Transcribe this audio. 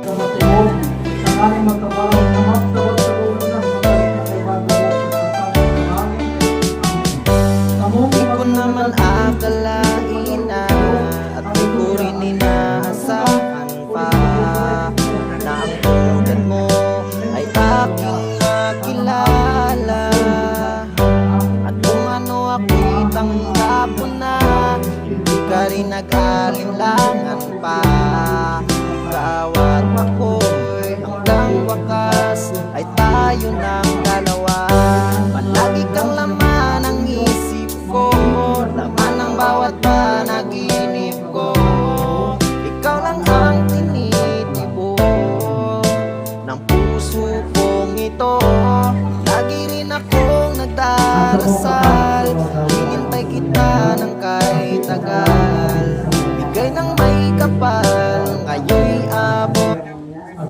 Kamatibog, sakaling magkabalang na magtawag sa ulo ng magaling na kay Babalat sa sasama ng hangin. Among Di ko naman akalain na at di ko rin inaasahan pa na ang tulad mo ay aking makilala. At kung ano ako'y tanggap mo na, hindi ka rin nag-alinlangan pa. Kaawat ako